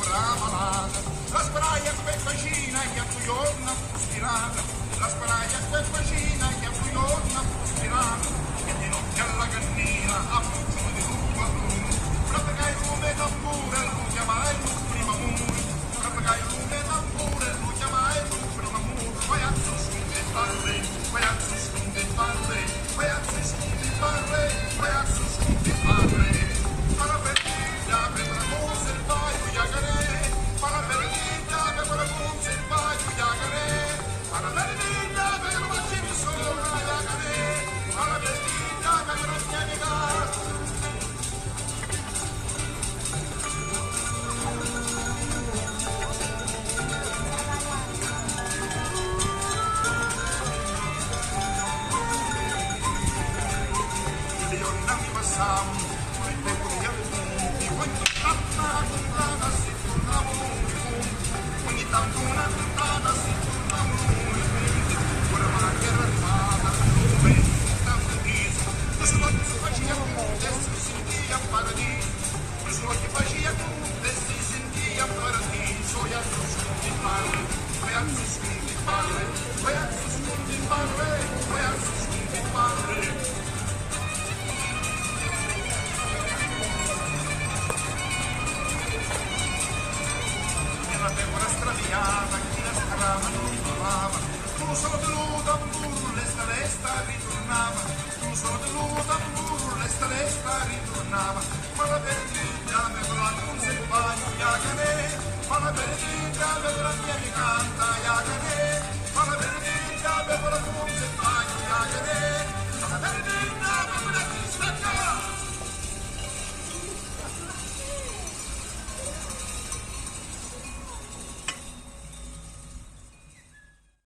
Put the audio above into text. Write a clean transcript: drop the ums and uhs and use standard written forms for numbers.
pura malata, la sparaia per vicina che a cui orna stirata, la sparaia per vicina che a cui orna stirata, che di notte alla cannina a funzione di tutto a lume, proprio il lume tambure, lui chiama il prima muro, proprio il lume tambure, lui chiama il prima muro, vai a sussunde parre, vai a sussunde parre, vai a sussunde parre, vai a sussunde parre, para perdida, per la conservare, para perdida, per la conservare, para perdida, per la macchina sola, para perdita, per la pianeta. Ogni tanto una puntata si torna ora ma che era arrivata dove tanto viso questo non si faceva tutte si sentia paradiso questo non si faceva tutte si sentia paradiso e a tutti parle e a tutti parle e a tutti parle e a tutti parle. La pecora straviata, chi la strama non trovava, tu solo deluda, lesta lesta ritornava, tu solo deluda, lesta ritornava, ma la perdita me la conservava, ma la perdita me la mia mi canta,